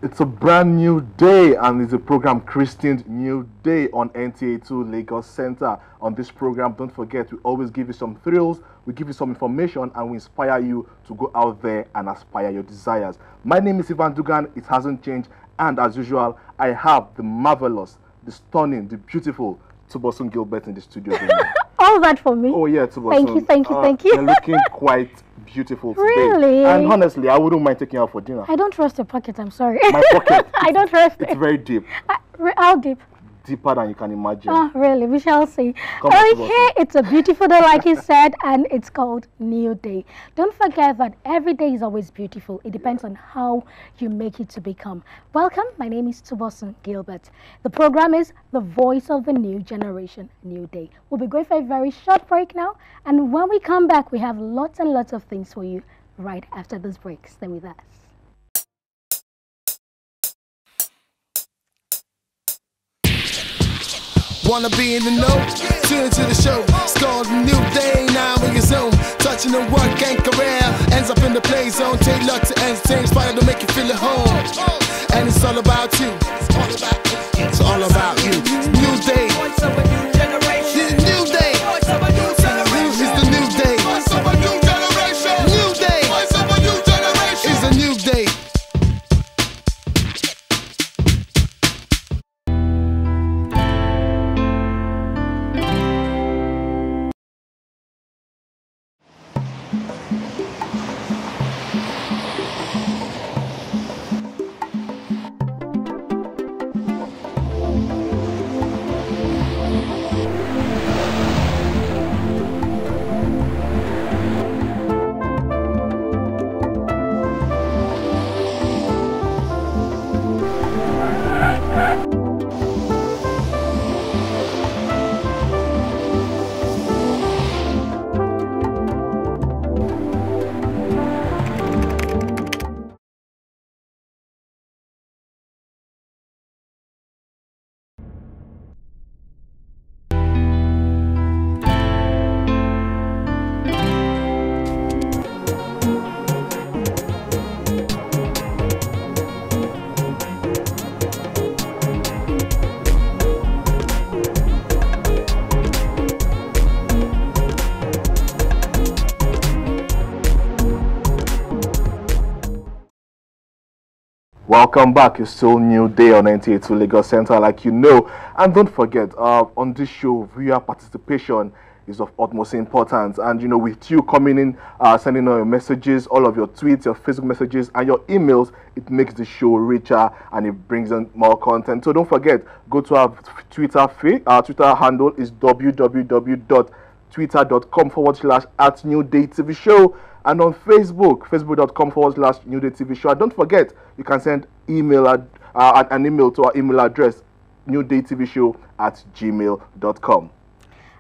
It's a brand new day, and it's a program christened New Day on NTA2 Lagos Center. On this program, don't forget, we always give you some thrills, we give you some information, and we inspire you to go out there and aspire your desires. My name is Ivan Dugan, it hasn't changed, and as usual, I have the marvelous, the stunning, the beautiful Tunbosun Gilbert in the studio. All that for me? Oh yeah, Tunbosun. Thank you. You're looking quite beautiful today. Really? And honestly, I wouldn't mind taking you out for dinner. I don't trust your pocket, I'm sorry. My pocket? I don't trust it. It's very deep. How deep? Deeper than you can imagine. Oh, really? We shall see. Come on, Okay, it's a beautiful day, like you said, and it's called New Day. Don't forget that every day is always beautiful. It depends on how you make it to become. Welcome, my name is Tunbosun Gilbert. The program is The Voice of the New Generation, New Day. We'll be going for a very short break now, and when we come back, we have lots and lots of things for you right after this break. Stay with us. Wanna be in the know? Tune into the show. It's called a New Day, now in your zone. Touching the work and career. Ends up in the play zone. Take luck to entertain, inspire to make you feel at home. And it's all about you. It's all about you. New Day. It's a new generation. New Day. It's the New Day. It's a new generation. New Day. It's a new generation. It's a new day. Welcome back. It's still New Day on NTA2 Lagos Center, like you know. And don't forget, on this show, viewer participation is of utmost importance. And you know, with you coming in, sending all your messages, all of your tweets, your Facebook messages, and your emails, it makes the show richer and it brings in more content. So don't forget, go to our Twitter feed. Our Twitter handle is www.twitter.com/@NewDayTvShow. And on Facebook, facebook.com/NewDayTvShow. And don't forget, you can send an email to our email address, newdaytvshow@gmail.com.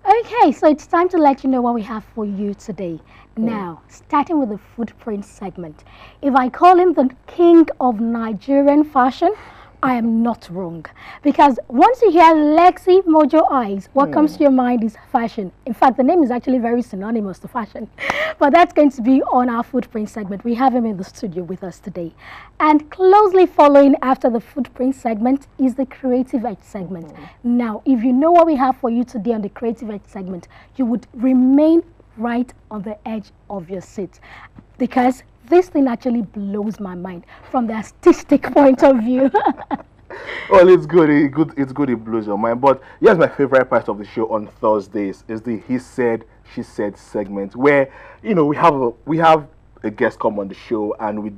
Okay, so it's time to let you know what we have for you today. Now, starting with the footprint segment. If I call him the king of Nigerian fashion, I am not wrong. Because once you hear Lexy, Mojo eyes, what comes to your mind is fashion. In fact, the name is actually very synonymous to fashion. But that's going to be on our footprint segment. We have him in the studio with us today. And closely following after the footprint segment is the creative edge segment. Now, if you know what we have for you today on the creative edge segment, you would remain right on the edge of your seat. Because this thing actually blows my mind from the artistic point of view. Well, it's good. It's good. It blows your mind. But here's my favorite part of the show on Thursdays: is the He Said, She Said segment, where we have a guest come on the show and we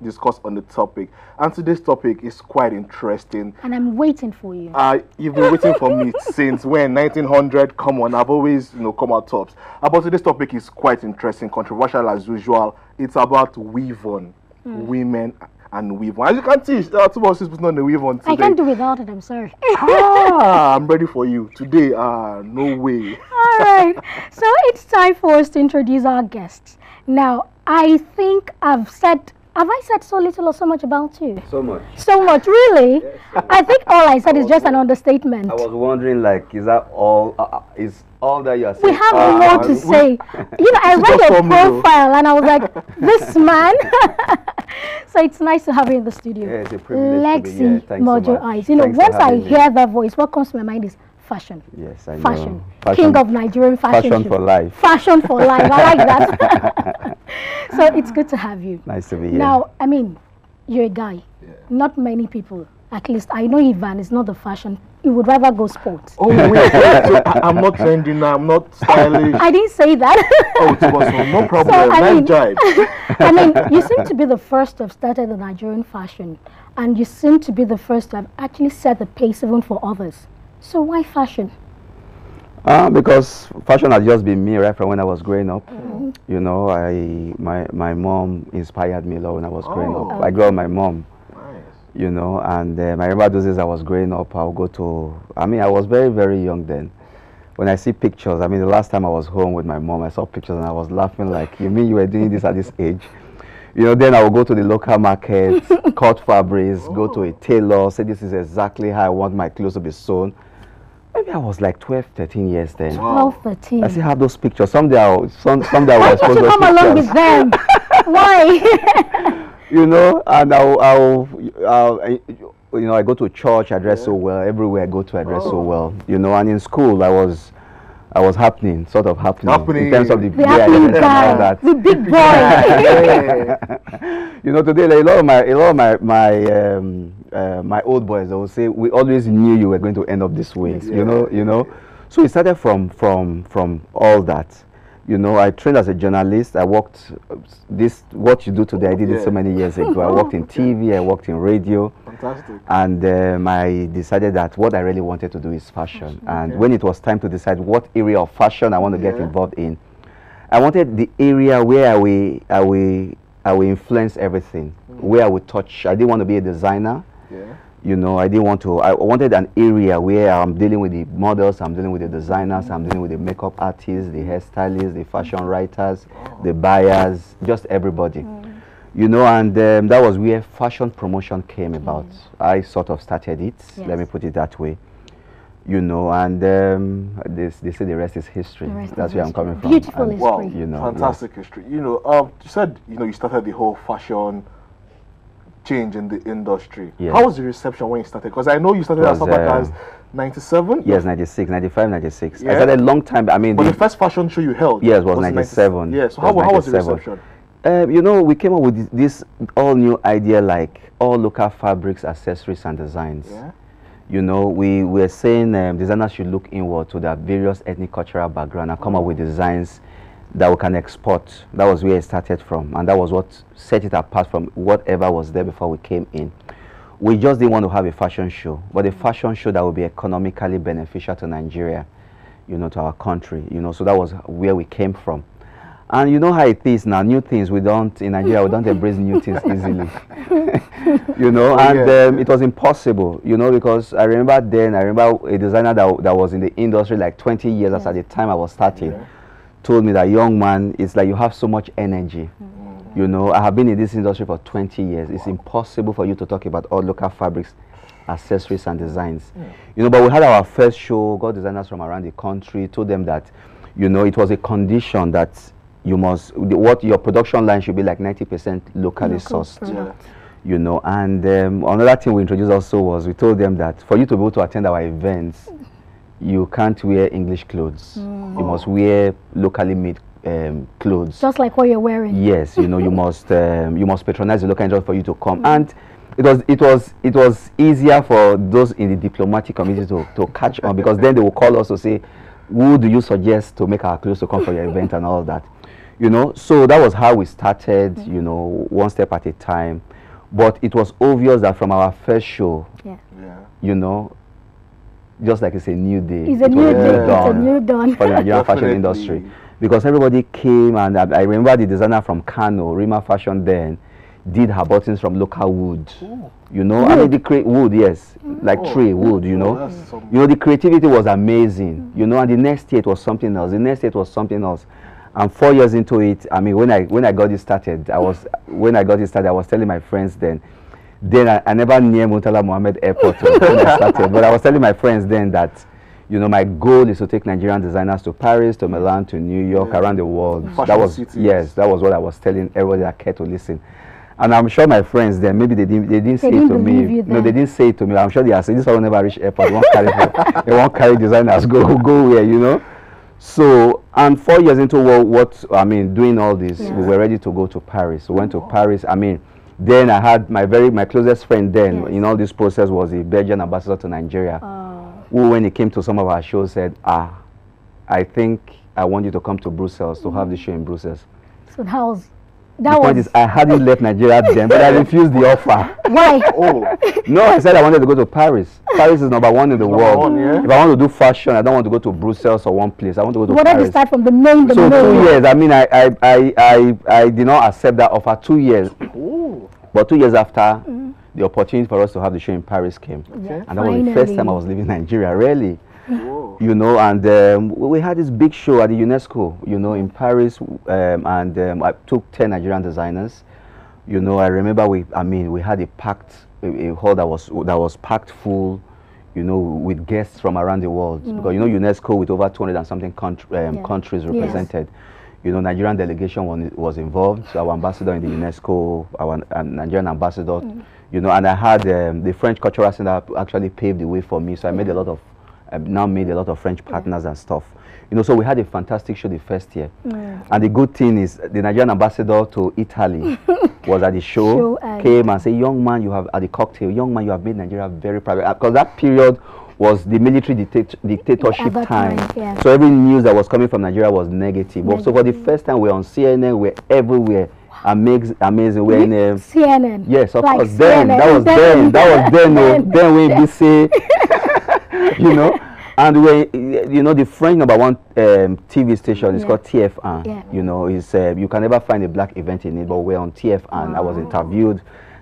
discuss on the topic. And today's topic is quite interesting. And I'm waiting for you. You've been waiting for me since when? 1900. Come on, I've always come out tops. But today's topic is quite interesting, controversial as usual. It's about weave-on, women and weave-on. As you can see, two of us is not the weave-on today. I can't do without it. I'm sorry. I'm ready for you today. No way. All right. So it's time for us to introduce our guests. Now, I think have I said so little or so much about you? So much. So much, really? Yes. I think all I said is just an understatement. I was wondering, like, is that all? Is all that you are saying. We have more to say. You know, I read your profile and I was like, this man. So it's nice to have you in the studio. Yeah, it's a privilege Lexy, to be here. Thanks Mojo so much. Eyes. You know, Thanks once I me. hear that voice, what comes to my mind is fashion. Yes, I know. Fashion. Fashion. King of Nigerian fashion. Fashion for life. Fashion for life. I like that. So it's good to have you. Nice to be here. Now, I mean, you're a guy. Yeah. Not many people, at least I know Ivan is not the fashion. He would rather go sports. Oh, wait. So I'm not trendy now. I'm not stylish. I didn't say that. Oh, Tunbosun, no problem. So, Nice jive. I mean, you seem to be the first to have started the Nigerian fashion. And you seem to be the first to have actually set the pace even for others. So why fashion? Because fashion has just been me right from when I was growing up. You know, my mom inspired me a lot when I was growing up. I grew up with my mom. You know, and I remember those days I was growing up, I would go to, I mean, I was very, very young then. When I see pictures, I mean, the last time I was home with my mom, I saw pictures and I was laughing like, you mean you were doing this at this age? You know, then I would go to the local market, cut fabrics, go to a tailor, say this is exactly how I want my clothes to be sewn. Maybe I was like 12, 13 years then. 12, 13. I still have those pictures. Someday I was supposed to Why don't you come along with them? Why? You know, and I'll you know, I go to church, I dress so well. Everywhere I go to, I dress so well. You know, and in school, I was happening, sort of happening in terms of the way I dress and all that. The big boy. You know, today like, a lot of my old boys, they will say, we always knew you were going to end up this way. You know. So it started from all that. You know, I trained as a journalist. I worked what you do today, I did it so many years ago. I worked in TV, I worked in radio. Fantastic. And I decided that what I really wanted to do is fashion. And when it was time to decide what area of fashion I want to get involved in, I wanted the area where I will influence everything, where I would touch. I didn't want to be a designer. You know, I wanted an area where I'm dealing with the models, I'm dealing with the designers, I'm dealing with the makeup artists, the hairstylists, the fashion writers, the buyers, just everybody. You know, and that was where fashion promotion came about. I sort of started it, let me put it that way. You know, and they say the rest is history. That's where I'm coming from. Beautiful history. Wow, you know, fantastic history. You know, you said, you know, you started the whole fashion change in the industry. How was the reception when you started? Because I know you started as something as 97? Yes, 96, 95, 96. I started a long time. I mean, but the first fashion show you held? Yes, was 97. Yes, so how was the reception? You know, we came up with this all new idea, like all local fabrics, accessories, and designs. You know, we were saying designers should look inward to their various ethnic cultural background and come up with designs that we can export. That was where it started from, and that was what set it apart from whatever was there before we came in. We just didn't want to have a fashion show, but a fashion show that would be economically beneficial to Nigeria, you know, to our country, you know, so that was where we came from. And you know how it is now, new things, in Nigeria, we don't embrace new things easily. You know, and it was impossible, you know, because I remember a designer that was in the industry like 20 years at the time I was starting, told me that, young man, it's like you have so much energy. You know, I have been in this industry for 20 years. It's impossible for you to talk about all local fabrics, accessories, and designs. You know, but we had our first show, got designers from around the country, told them that, you know, it was a condition that you must, what your production line should be like 90% locally sourced. You know, and another thing we introduced also was, we told them that for you to be able to attend our events, you can't wear English clothes. You must wear locally made clothes. Just like what you're wearing. Yes, you know, you must patronize the local industry for you to come. And it was easier for those in the diplomatic community to catch on, because then they will call us to say, who do you suggest to make our clothes to come for your event and all that. You know, so that was how we started, you know, one step at a time. But it was obvious that from our first show, you know, just like it's a new day. It's a new day. It's a new dawn for the Nigerian fashion industry. Because everybody came, and I remember the designer from Kano, Rima Fashion then, did her buttons from local wood. You know, I mean the wood, yes, like tree wood, you know. You know, the creativity was amazing, you know, and the next year it was something else. The next year it was something else. And 4 years into it, I mean, when I got it started, I was telling my friends then I never near Murtala Mohammed Airport when I started, but I was telling my friends then that, You know, my goal is to take Nigerian designers to Paris, to Milan, to New York, around the world. That was yes, that was what I was telling everybody that cared to listen. And I'm sure my friends then, maybe they didn't say it to me. No, they didn't say it to me. I'm sure they are saying this one will never reach airport. They won't carry designers go where, you know. So, and 4 years into doing all this, we were ready to go to Paris. We went to Paris. I mean, then I had my closest friend then in all this process was the Belgian ambassador to Nigeria, who when he came to some of our shows said, I think I want you to come to Brussels to have the show in Brussels. So the point is, I hadn't left Nigeria then, but I refused the offer. Why? No, I said I wanted to go to Paris. Paris is #1 in the world. If I want to do fashion, I don't want to go to Brussels or one place. I want to go to Paris. What did you start from the main? So 2 years. I mean, I did not accept that offer 2 years. But 2 years after, the opportunity for us to have the show in Paris came, and that was the first time I was leaving Nigeria. Really. You know, and we had this big show at the UNESCO, you know, in Paris, and I took 10 Nigerian designers. You know, I remember we had a hall that was packed full, you know, with guests from around the world. Because, you know, UNESCO with over 200 and something countries represented. You know, Nigerian delegation was involved, so our ambassador in the UNESCO, our Nigerian ambassador, you know, and I had the French Cultural Center actually paved the way for me, so I made I've now made a lot of French partners and stuff. You know, so we had a fantastic show the first year. And the good thing is the Nigerian ambassador to Italy was at the show, came and said, young man, you have, at the cocktail, young man, you have made Nigeria very proud. Because that period was the military dictatorship time. So every news that was coming from Nigeria was negative. So for the first time, we're on CNN, we're everywhere. Amazing. We're in CNN. Yes, of course. Then when we say, you know, and when you know the French #1 TV station is called TF1. You know, is you can never find a black event in it, but we're on TF1. I was interviewed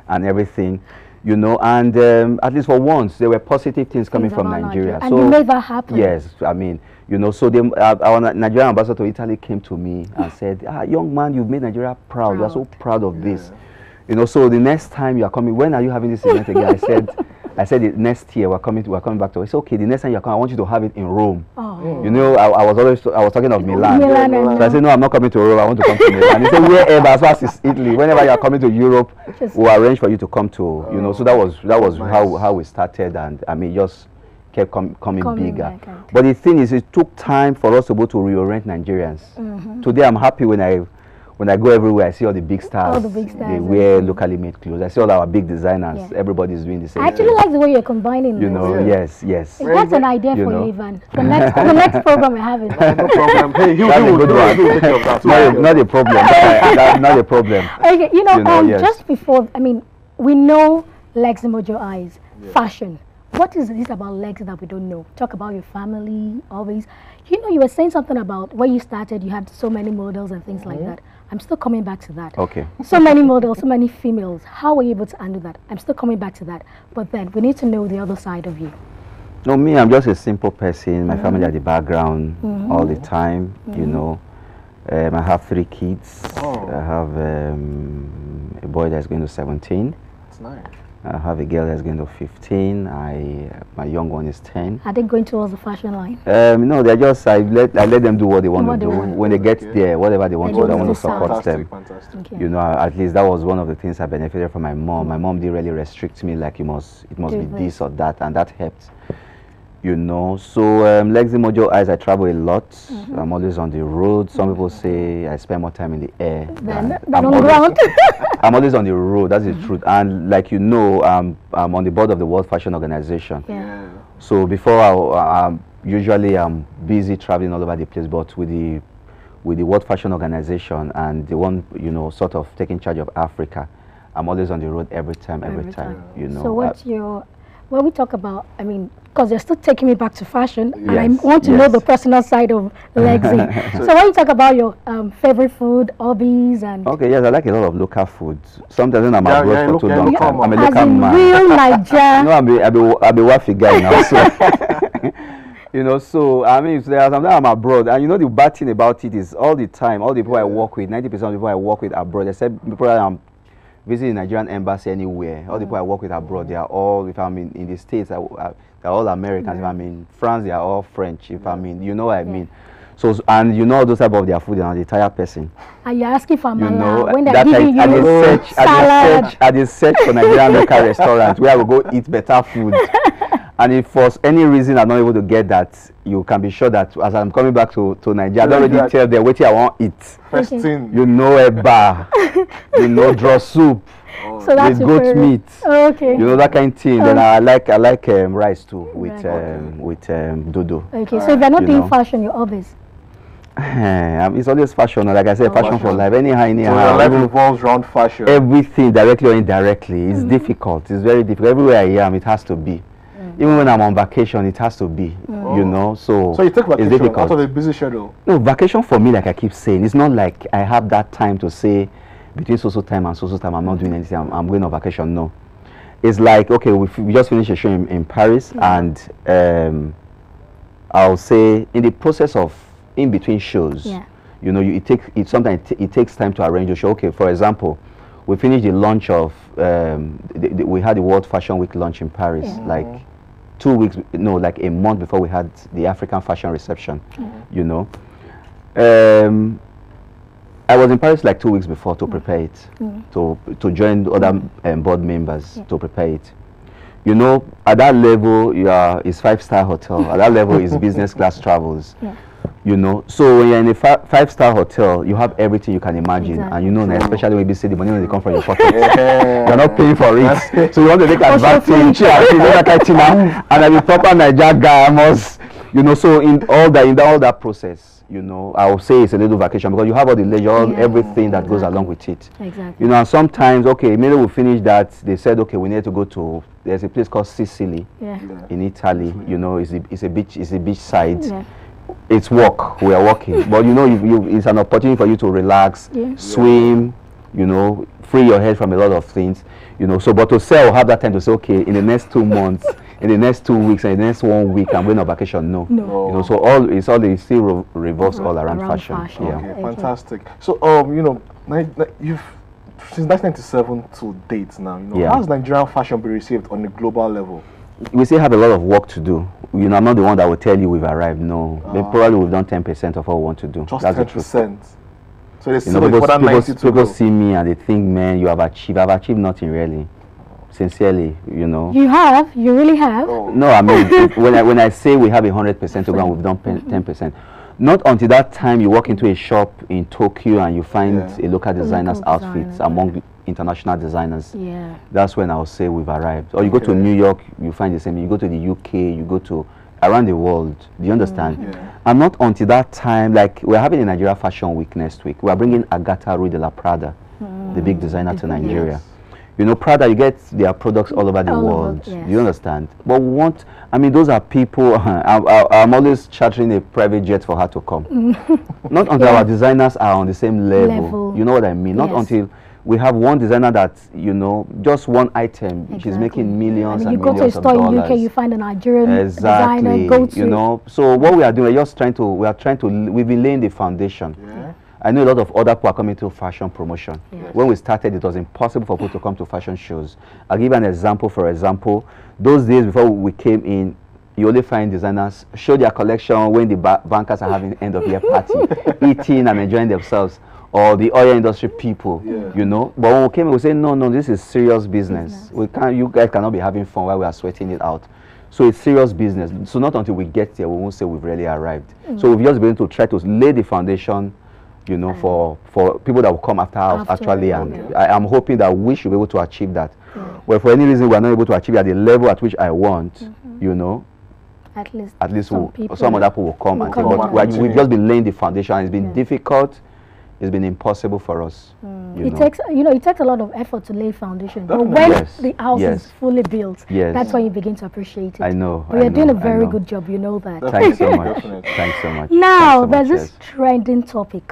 and everything. You know, and at least for once, there were positive things coming from Nigeria. And you made that happen. Yes, I mean, you know, so our Nigerian ambassador to Italy came to me and said, young man, you've made Nigeria proud. We are so proud of this. You know, so the next time you are coming, when are you having this event again? I said the next year we're coming back to it. It's okay, the next time you're coming, I want you to have it in Rome. You know, I was talking of Milan. So I said, no, I'm not coming to Rome, I want to come to Milan. He said, wherever, as far as it's Italy, whenever you're coming to Europe, we'll arrange for you to come to, you know. So that was nice. how we started, and I mean, just kept coming bigger. But the thing is, it took time for us to be able to reorient Nigerians. Today I'm happy when I go everywhere, I see all the big stars. They wear locally made clothes. I see all our big designers. Everybody's doing the same. I actually like the way you're combining. You know, yes. That's an idea for you, Ivan. The next program we're having. No problem. Hey, not a problem. That's not a problem. Okay, you know, just before, I mean, we know Lexy Mojo Eyes, fashion. What is this about Lexy that we don't know? Talk about your family, always. You know, you were saying something about where you started, you had so many models and things like that. I'm still coming back to that. Okay. So many models, so many females. How were you able to handle that? I'm still coming back to that. But then we need to know the other side of you. No, me, I'm just a simple person. My family at the background all the time, you know. I have 3 kids. I have a boy that's going to 17. That's nice. I have a girl that's going to 15. My young one is 10. Are they going towards the fashion line? No, they're just, I let them do what they want to do. When they get there, whatever they want to do, I want to support them. Fantastic. You know, at least that was one of the things I benefited from my mom. My mom didn't really restrict me like it must be this or that, and that helped. You know, so Lexy Mojo Eyes, I travel a lot. I'm always on the road. Some people say I spend more time in the air than on the ground. I'm always on the road, that's the truth. And like you know, I'm on the board of the World Fashion Organization. So before usually I'm busy traveling all over the place, but with the World Fashion Organization and the one, you know, sort of taking charge of Africa, I'm always on the road every time, you know. So what's when we talk about, I mean, because you're still taking me back to fashion, and I want to know the personal side of Lexy. So when you talk about your favorite food, hobbies, and... Okay, yes, I like a lot of local foods. Sometimes when I'm abroad for too long time, I'm a local man. Real Niger. No, I'll be waffy guy now, so... You know, so, I mean, sometimes I'm abroad, and you know the bad thing about it is all the time, all the people I work with, 90% of the people I work with abroad, except people I'm visit the Nigerian embassy anywhere. All the people I work with abroad, they are all, if I'm in the States, they're all Americans. If I'm in France, they are all French. If I'm in, you know what I mean. So, and you know all those type of their food, and the entire person. And you're asking for You mala know, when they're that giving you salad. I just search for Nigerian local restaurants where I will go eat better food. And if for any reason I'm not able to get that, you can be sure that as I'm coming back to Nigeria, I already tell them what I want to eat. First thing. You know, a bar, you know, draw soup, So that's with goat meat. Okay. You know, that kind of thing. Then I like rice too with dodo. Okay, so if you're not You doing know. fashion, you're obvious. It's always fashion, like I said, fashion for life. Anyhow, So your life revolves around fashion. everything directly or indirectly is difficult. It's very difficult. Everywhere I am, it has to be. Even when I'm on vacation, it has to be. You know, so So you take vacation it's difficult. out of a busy schedule. No, vacation for me, like I keep saying, it's not like I have that time to say between so time and so time I'm not doing anything. I'm going on vacation. No, it's like, okay, we just finished a show in Paris, and I'll say in the process of in between shows, you know, sometimes it takes time to arrange a show. Okay, for example, we finished the launch of we had the World Fashion Week launch in Paris, like 2 weeks, no, like a month before we had the African fashion reception. You know, I was in Paris like 2 weeks before to prepare it, to join the other board members to prepare it. You know, at that level, it's 5-star hotel. At that level, it's business class travels. You know, so when you're in a 5-star hotel, you have everything you can imagine, and you know, especially when you see the money when they come from your pocket, you're not paying for it, so you want to take advantage. And I'm a proper Niger guy, I must, you know. So in all that process, you know, I will say it's a little vacation because you have all the leisure, everything that goes along with it. Exactly. You know, and sometimes, okay, maybe we finish that. They said, okay, we need to go to. There's a place called Sicily in Italy. You know, it's a beach side. It's work. We are working, but you know, it's an opportunity for you to relax, swim, you know, free your head from a lot of things, you know. So, but to say I'll have that time to say, okay, in the next 2 months, in the next 2 weeks, and in the next 1 week, I'm going on vacation. No. You know, so it still revolves all around fashion. Yeah. Okay, fantastic. So, you know, you've since 1997 to date now. You know, how has Nigerian fashion been received on a global level? We still have a lot of work to do. You know, I'm not the one that will tell you we've arrived. No, probably we've done 10% of what we want to do. Just That's 10%. So they still people see me and they think, man, you have achieved. I've achieved nothing really. Sincerely, you know. You have? You really have? No, I mean, when I say we have 100% to go and we've done 10%, not until that time you walk into a shop in Tokyo and you find a local designer's outfits among international designers. That's when I'll say we've arrived. Or you go to New York, you find the same. You go to the UK, you go to around the world. Do you understand? And not until that time, like we're having a Nigeria Fashion Week next week. We're bringing Agatha Rue de la Prada, the big designer, to Nigeria. You know, Prada, you get their products all over the world. Do you understand? But I mean, those are people, I'm always chartering a private jet for her to come. Not until our designers are on the same level. You know what I mean? Not until we have one designer that, you know, just one item, she's making millions and millions of dollars. You go to a store in UK, you find a Nigerian designer, go to. You know, so what we are doing, we've been laying the foundation. I know a lot of other people are coming to fashion promotion. When we started, it was impossible for people to come to fashion shows. I'll give you an example. For example, those days before we came in, you only find designers show their collection when the bankers are having end of year party, eating and enjoying themselves, or the oil industry people, you know. But when we came in, we say, no, this is serious business. You guys cannot be having fun while we are sweating it out. So it's serious business. So not until we get there, we won't say we've really arrived. So we've just been to try to lay the foundation, you know, for people that will come after us actually, and I'm hoping that we should be able to achieve that. Well, for any reason we are not able to achieve at the level at which I want, you know, at least some other people will come and take. But we've just been laying the foundation, and it's been difficult. It's been impossible for us. It takes a lot of effort to lay foundation. But when the house is fully built, that's when you begin to appreciate it. I know. But you're doing a very good job. You know that. Thanks so much. Thanks so much. Now there's this trending topic.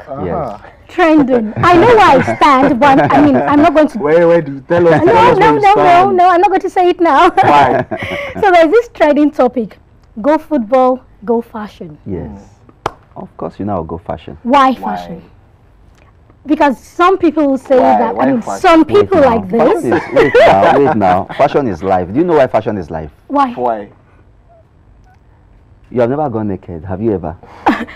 Trending. I know where I stand, but I mean, I'm not going to. Where do you tell us? No. I'm not going to say it now. Why? So there's this trending topic: go football, go fashion. Yes. Of course, you know, I'll go fashion. Why fashion? Because some people will say that, Why I mean, fashion? some people like this. Wait now. Fashion is life. Do you know why fashion is life? Why? Why? You have never gone naked, have you ever?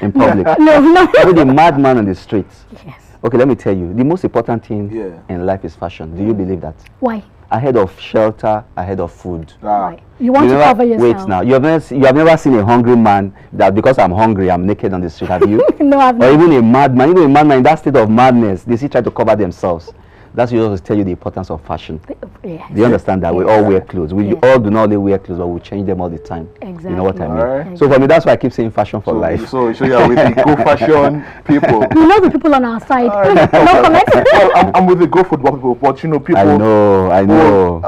In public? No. With a madman on the streets. Yes. Okay, let me tell you. The most important thing Yeah. in life is fashion. Do you believe that? Why? Ahead of shelter, ahead of food. Why? You want to never, cover yourself. Wait now. You have never seen a hungry man that because I'm hungry, I'm naked on the street, have you? No, I've Or not. even a madman. Even a madman in that state of madness, they still try to cover themselves. That's to tell you the importance of fashion. Yes. Do you understand that? We all wear clothes. We Yes. all do not only wear clothes, but we change them all the time. Exactly. You know what I mean? Alright. So for me, that's why I keep saying fashion for life. So you're with the go fashion people. You know the people on our side. No comment. Well, I'm with the go football people, but you know people. I know.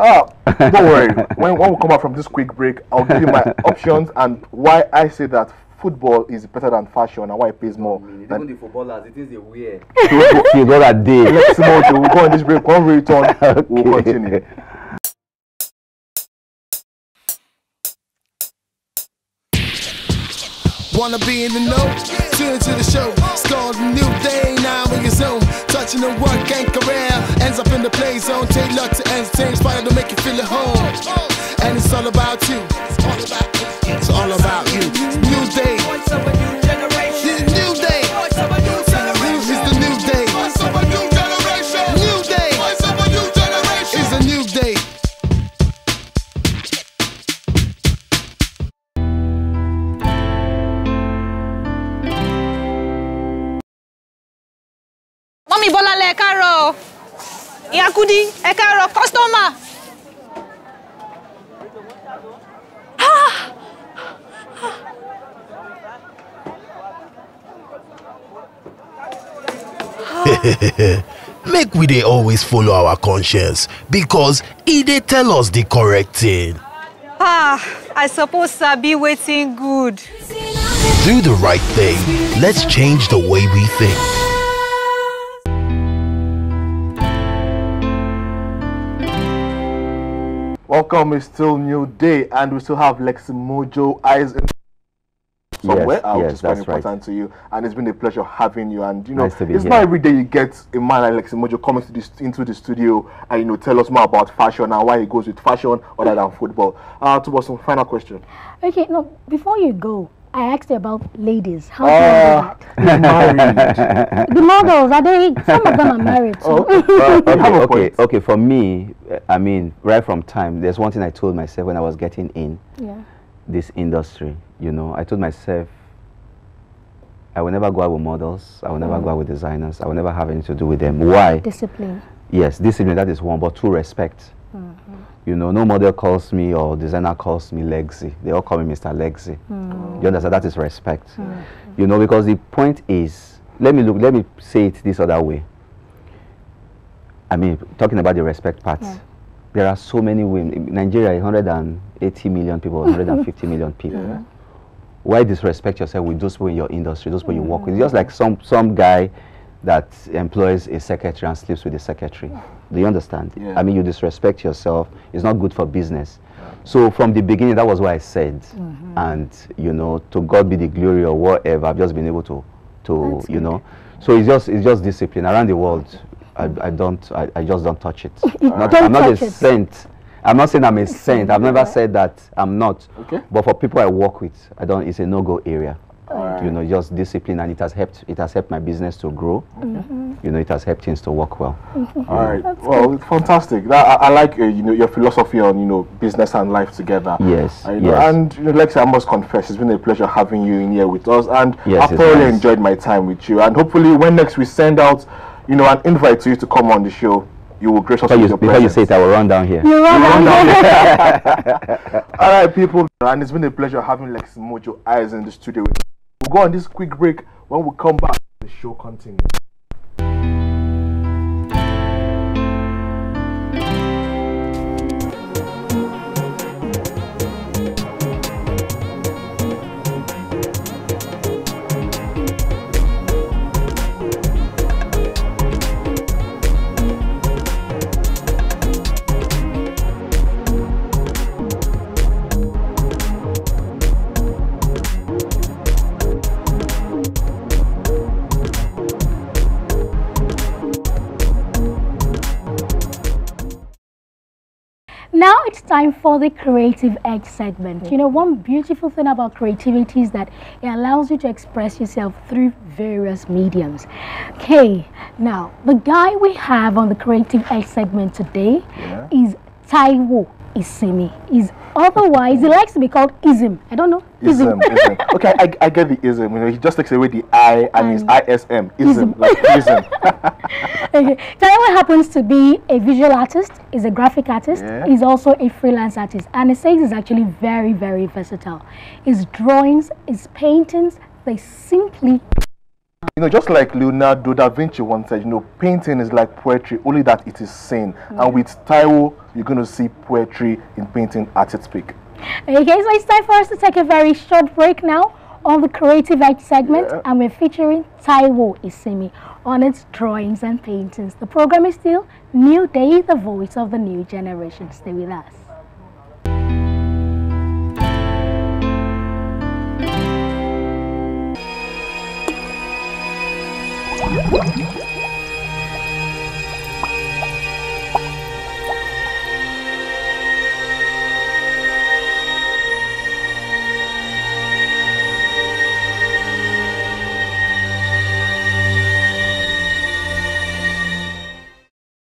Don't worry. When we come out from this quick break, I'll give you my options and why I say that football is better than fashion and why it pays more. Even the footballers, it is they wear. You go that day. Let's Mojo. We'll go on this break. When we return, we'll continue. Wanna be in the know? Tune into the show. It's called New Day, now in your zone. Touching the work and career. Ends up in the play zone. Take luck to entertain. Inspired to make you feel at home. And it's all about you. It's all about you. New Day. It's a new generation. New Day. It's the new day. It's a new generation. New Day. It's a new generation. It's a new day. Mọ́mí Bọ́lálẹ̀ ẹ káàárọ̀. Ìyá Kúdí ẹ káàárọ̀ customer. Make we dey always follow our conscience because e dey tell us the correct thing. I suppose sabi wetin good. Do the right thing. Let's change the way we think. Welcome, it's still New Day, and we still have Lexy Mojo eyes in somewhere, which is quite important to you. And it's been a pleasure having you. And you know, Nice to be it's here. not every day you get a man like Lexy Mojo coming to into the studio and you know tell us more about fashion and why he goes with fashion other than football. Tunbosun, final question. Okay, no, before you go, I asked you about ladies. How do you do that? The models, are they, some of them are married too. Okay, for me, I mean, right from time, there's one thing I told myself when I was getting in this industry, you know, I told myself, I will never go out with models, I will never go out with designers, I will never have anything to do with them. Why? Discipline. Yes, discipline, that is one, but two, respect. You know, no model calls me or designer calls me Lexy. They all call me Mr. Lexy. You understand? That is respect. You know, because the point is, let me say it this other way. I mean, talking about the respect part, there are so many women. In Nigeria, 180 million people, 150 million people. Why disrespect yourself with those people in your industry, those people you work with? It's just like some guy that employs a secretary and sleeps with the secretary. Do you understand? I mean, you disrespect yourself. It's not good for business. So from the beginning, that was what I said. And, you know, to God be the glory or whatever, I've just been able to you know. So it's just discipline. Around the world, I just don't touch it. I'm not a saint. I'm not saying I'm a saint. I've never said that I'm not. But for people I work with, it's a no-go area. You know, just discipline, and it has helped my business to grow. You know, it has helped things to work well. All right. Well, fantastic. I like you know, your philosophy on, you know, business and life together. Yes. You know, and you know, Lexy, I must confess, it's been a pleasure having you in here with us, and Yes, I thoroughly nice. enjoyed my time with you. And hopefully, when next we send out, you know, an invite to you to come on the show, you will grace us with your Before you presence. say it, I will run down here. You run down. All right, people, and it's been a pleasure having Lexy Mojo eyes in the studio. We'll go on this quick break. When we come back, the show continues. Now it's time for the Creative Edge segment. You know, one beautiful thing about creativity is that it allows you to express yourself through various mediums. Okay, now the guy we have on the Creative Edge segment today is Taiwo Isimi. Otherwise, he likes to be called Ism. I don't know. Ism. Okay, I get the ism. You know, he just takes away the I and his ISM. Ism. Like ism. Okay. Taiwo happens to be a visual artist, is a graphic artist, he's also a freelance artist, and he says he's actually very, very versatile. His drawings, his paintings, they simply... You know, just like Leonardo da Vinci once said, you know, painting is like poetry, only that it is seen. And with Taiwo, you're going to see poetry in painting at its peak. Okay, so it's time for us to take a very short break now on the Creative Edge segment, and we're featuring Taiwo Isimi on its drawings and paintings. The program is still New Day, the voice of the new generation. Stay with us.